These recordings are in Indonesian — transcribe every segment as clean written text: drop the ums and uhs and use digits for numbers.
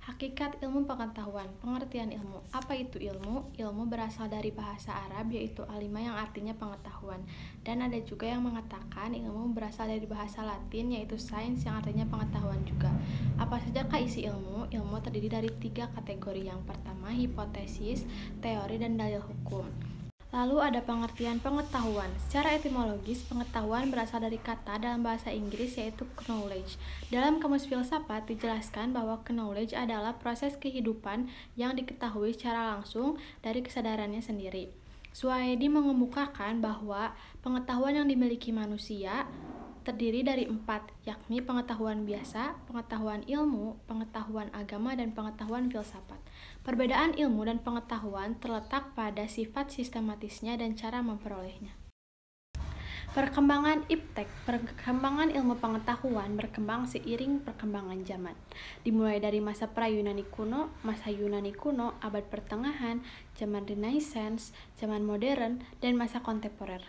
Hakikat ilmu pengetahuan. Pengertian ilmu. Apa itu ilmu? Ilmu berasal dari bahasa Arab yaitu alima yang artinya pengetahuan. Dan ada juga yang mengatakan ilmu berasal dari bahasa Latin yaitu sains yang artinya pengetahuan juga. Apa sajakah isi ilmu? Ilmu terdiri dari 3 kategori. Yang pertama, hipotesis, teori, dan dalil hukum. Lalu ada pengertian pengetahuan. Secara etimologis, pengetahuan berasal dari kata dalam bahasa Inggris yaitu knowledge. Dalam kamus filsafat dijelaskan bahwa knowledge adalah proses kehidupan yang diketahui secara langsung dari kesadarannya sendiri. Suhaidi mengemukakan bahwa pengetahuan yang dimiliki manusia terdiri dari 4, yakni pengetahuan biasa, pengetahuan ilmu, pengetahuan agama, dan pengetahuan filsafat. Perbedaan ilmu dan pengetahuan terletak pada sifat sistematisnya dan cara memperolehnya. Perkembangan iptek. Perkembangan ilmu pengetahuan berkembang seiring perkembangan zaman. Dimulai dari masa pra-Yunani kuno, masa Yunani kuno, abad pertengahan, zaman Renaissance, zaman modern, dan masa kontemporer.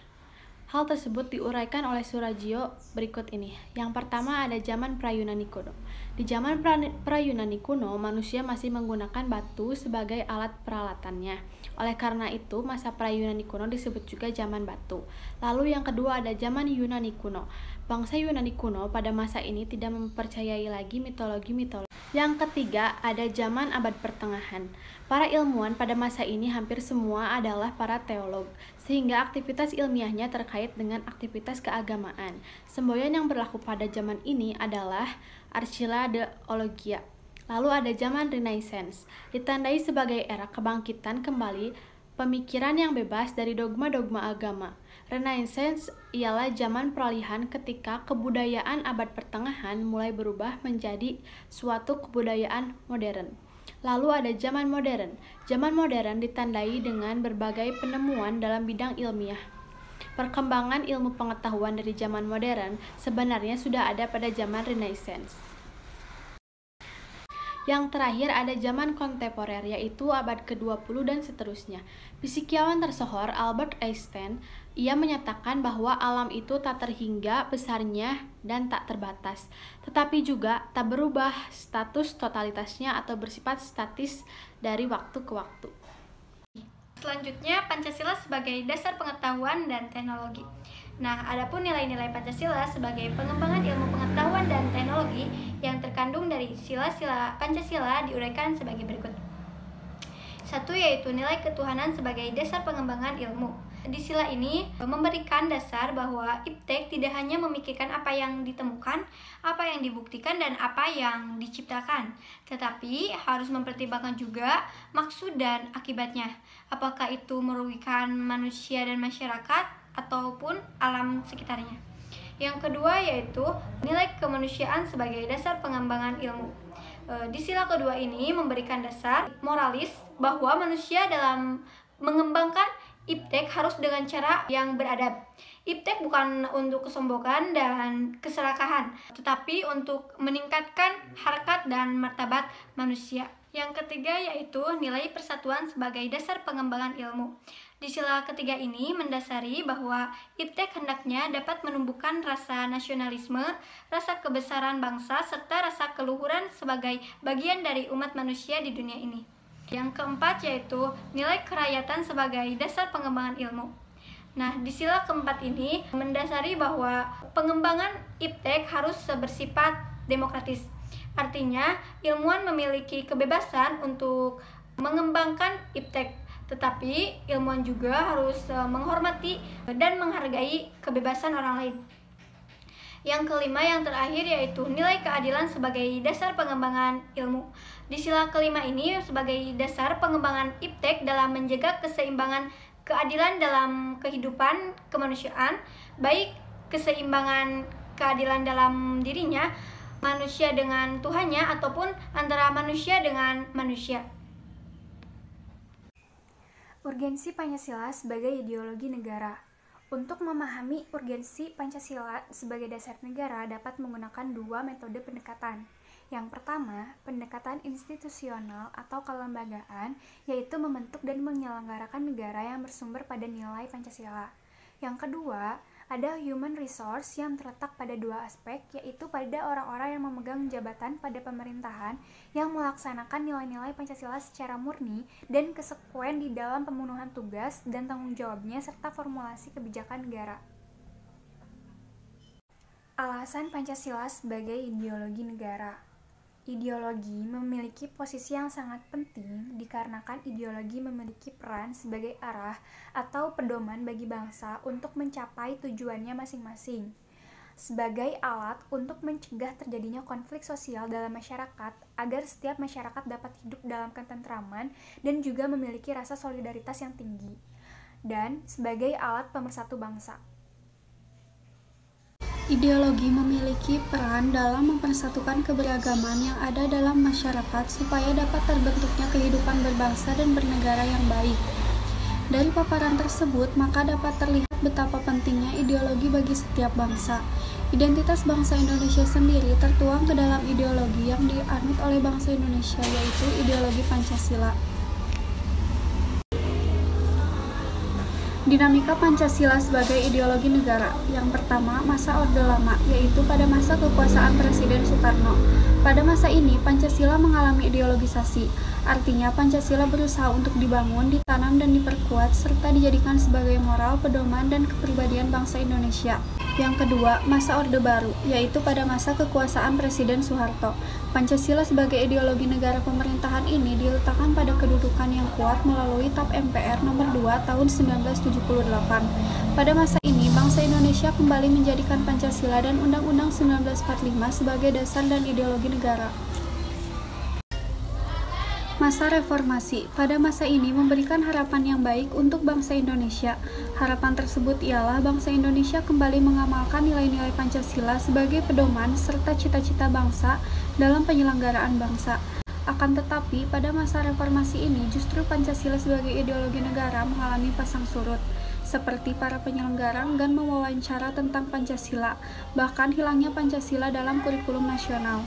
Hal tersebut diuraikan oleh Surajio berikut ini. Yang pertama ada zaman pra-Yunani kuno. Di zaman pra-Yunani kuno, manusia masih menggunakan batu sebagai alat peralatannya. Oleh karena itu, masa pra-Yunani kuno disebut juga zaman batu. Lalu yang kedua ada zaman Yunani kuno. Bangsa Yunani kuno pada masa ini tidak mempercayai lagi mitologi-mitologi. Yang ketiga ada zaman abad pertengahan. Para ilmuwan pada masa ini hampir semua adalah para teolog, sehingga aktivitas ilmiahnya terkait dengan aktivitas keagamaan. Semboyan yang berlaku pada zaman ini adalah archiladeologia. Lalu ada zaman Renaissance, ditandai sebagai era kebangkitan kembali pemikiran yang bebas dari dogma-dogma agama. Renaissance ialah zaman peralihan ketika kebudayaan abad pertengahan mulai berubah menjadi suatu kebudayaan modern. Lalu ada zaman modern. Zaman modern ditandai dengan berbagai penemuan dalam bidang ilmiah. Perkembangan ilmu pengetahuan dari zaman modern sebenarnya sudah ada pada zaman Renaissance. Yang terakhir ada zaman kontemporer, yaitu abad ke-20 dan seterusnya. Fisikiawan tersohor Albert Einstein, ia menyatakan bahwa alam itu tak terhingga besarnya dan tak terbatas, tetapi juga tak berubah status totalitasnya atau bersifat statis dari waktu ke waktu. Selanjutnya, Pancasila sebagai dasar pengetahuan dan teknologi. Nah, adapun nilai-nilai Pancasila sebagai pengembangan ilmu pengetahuan dan teknologi yang terkandung dari sila-sila Pancasila diuraikan sebagai berikut. 1. Yaitu nilai ketuhanan sebagai dasar pengembangan ilmu. Di sila ini memberikan dasar bahwa iptek tidak hanya memikirkan apa yang ditemukan, apa yang dibuktikan, dan apa yang diciptakan, tetapi harus mempertimbangkan juga maksud dan akibatnya. Apakah itu merugikan manusia dan masyarakat ataupun alam sekitarnya. Yang kedua yaitu nilai kemanusiaan sebagai dasar pengembangan ilmu. Di sila kedua ini memberikan dasar moralis bahwa manusia dalam mengembangkan iptek harus dengan cara yang beradab. Iptek bukan untuk kesombongan dan keserakahan, tetapi untuk meningkatkan harkat dan martabat manusia. Yang ketiga yaitu nilai persatuan sebagai dasar pengembangan ilmu. Di sila ketiga ini mendasari bahwa iptek hendaknya dapat menumbuhkan rasa nasionalisme, rasa kebesaran bangsa, serta rasa keluhuran sebagai bagian dari umat manusia di dunia ini. Yang keempat yaitu nilai kerakyatan sebagai dasar pengembangan ilmu. Nah, di sila keempat ini mendasari bahwa pengembangan iptek harus bersifat demokratis. Artinya, ilmuwan memiliki kebebasan untuk mengembangkan iptek, tetapi ilmuwan juga harus menghormati dan menghargai kebebasan orang lain. Yang kelima, yang terakhir yaitu nilai keadilan sebagai dasar pengembangan ilmu. Di sila kelima ini sebagai dasar pengembangan iptek dalam menjaga keseimbangan keadilan dalam kehidupan kemanusiaan, baik keseimbangan keadilan dalam dirinya, manusia dengan Tuhannya, ataupun antara manusia dengan manusia. Urgensi Pancasila sebagai ideologi negara. Untuk memahami urgensi Pancasila sebagai dasar negara dapat menggunakan 2 metode pendekatan. Yang pertama, pendekatan institusional atau kelembagaan, yaitu membentuk dan menyelenggarakan negara yang bersumber pada nilai Pancasila. Yang kedua, Ada human resource yang terletak pada dua aspek, yaitu pada orang-orang yang memegang jabatan pada pemerintahan yang melaksanakan nilai-nilai Pancasila secara murni dan konsekuen di dalam pemenuhan tugas dan tanggung jawabnya serta formulasi kebijakan negara. Alasan Pancasila sebagai ideologi negara. Ideologi memiliki posisi yang sangat penting dikarenakan ideologi memiliki peran sebagai arah atau pedoman bagi bangsa untuk mencapai tujuannya masing-masing. Sebagai alat untuk mencegah terjadinya konflik sosial dalam masyarakat agar setiap masyarakat dapat hidup dalam ketentraman dan juga memiliki rasa solidaritas yang tinggi. Dan sebagai alat pemersatu bangsa. Ideologi memiliki peran dalam mempersatukan keberagaman yang ada dalam masyarakat supaya dapat terbentuknya kehidupan berbangsa dan bernegara yang baik. Dari paparan tersebut, maka dapat terlihat betapa pentingnya ideologi bagi setiap bangsa. Identitas bangsa Indonesia sendiri tertuang ke dalam ideologi yang dianut oleh bangsa Indonesia, yaitu ideologi Pancasila. Dinamika Pancasila sebagai ideologi negara. Yang pertama, masa Orde Lama, yaitu pada masa kekuasaan Presiden Soekarno. Pada masa ini, Pancasila mengalami ideologisasi. Artinya, Pancasila berusaha untuk dibangun, ditanam, dan diperkuat, serta dijadikan sebagai moral, pedoman, dan kepribadian bangsa Indonesia. Yang kedua, masa Orde Baru, yaitu pada masa kekuasaan Presiden Soeharto. Pancasila sebagai ideologi negara pemerintahan ini diletakkan pada kedudukan yang kuat melalui TAP MPR nomor 2 tahun 1978. Pada masa ini, bangsa Indonesia kembali menjadikan Pancasila dan Undang-Undang 1945 sebagai dasar dan ideologi negara. Masa reformasi. Pada masa ini memberikan harapan yang baik untuk bangsa Indonesia. Harapan tersebut ialah bangsa Indonesia kembali mengamalkan nilai-nilai Pancasila sebagai pedoman serta cita-cita bangsa dalam penyelenggaraan bangsa. Akan tetapi, pada masa reformasi ini justru Pancasila sebagai ideologi negara mengalami pasang surut. Seperti para penyelenggara enggan mewawancara tentang Pancasila, bahkan hilangnya Pancasila dalam kurikulum nasional.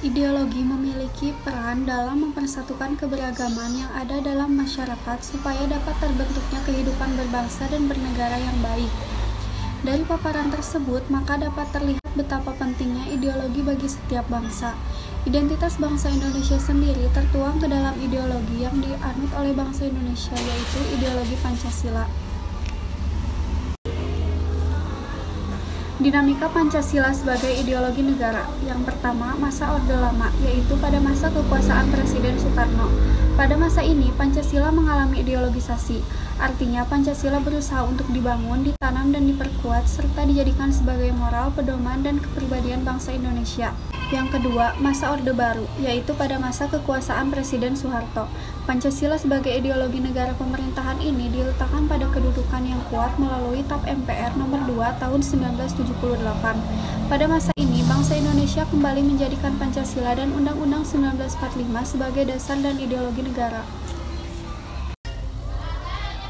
Ideologi memiliki peran dalam mempersatukan keberagaman yang ada dalam masyarakat supaya dapat terbentuknya kehidupan berbangsa dan bernegara yang baik. Dari paparan tersebut, maka dapat terlihat betapa pentingnya ideologi bagi setiap bangsa. Identitas bangsa Indonesia sendiri tertuang ke dalam ideologi yang dianut oleh bangsa Indonesia, yaitu ideologi Pancasila. Dinamika Pancasila sebagai ideologi negara. Yang pertama, masa Orde Lama, yaitu pada masa kekuasaan Presiden Soekarno. Pada masa ini, Pancasila mengalami ideologisasi. Artinya, Pancasila berusaha untuk dibangun, ditanam, dan diperkuat, serta dijadikan sebagai moral, pedoman, dan kepribadian bangsa Indonesia. Yang kedua, masa Orde Baru, yaitu pada masa kekuasaan Presiden Soeharto. Pancasila sebagai ideologi negara pemerintahan ini diletakkan pada kedudukan yang kuat melalui TAP MPR nomor 2 tahun 1978. Pada masa ini, bangsa Indonesia kembali menjadikan Pancasila dan Undang-Undang 1945 sebagai dasar dan ideologi negara.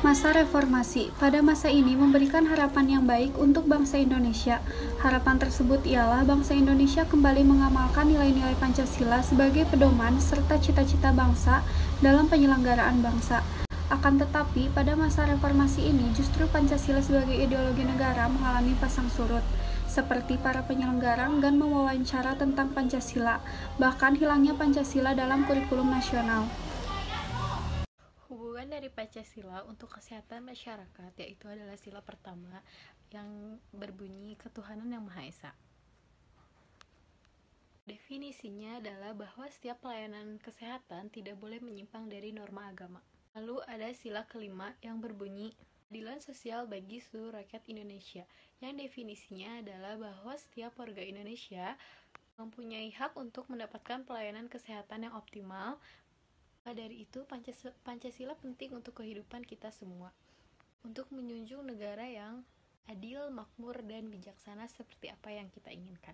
Masa reformasi. Pada masa ini memberikan harapan yang baik untuk bangsa Indonesia. Harapan tersebut ialah bangsa Indonesia kembali mengamalkan nilai-nilai Pancasila sebagai pedoman serta cita-cita bangsa dalam penyelenggaraan bangsa. Akan tetapi, pada masa reformasi ini justru Pancasila sebagai ideologi negara mengalami pasang surut. Seperti para penyelenggara enggan mewawancara tentang Pancasila, bahkan hilangnya Pancasila dalam kurikulum nasional. Hubungan dari Pancasila untuk kesehatan masyarakat yaitu adalah sila pertama yang berbunyi ketuhanan yang Maha Esa. Definisinya adalah bahwa setiap pelayanan kesehatan tidak boleh menyimpang dari norma agama. Lalu ada sila kelima yang berbunyi keadilan sosial bagi seluruh rakyat Indonesia, yang definisinya adalah bahwa setiap warga Indonesia mempunyai hak untuk mendapatkan pelayanan kesehatan yang optimal. Dari itu, Pancasila penting untuk kehidupan kita semua, untuk menjunjung negara yang adil, makmur, dan bijaksana seperti apa yang kita inginkan.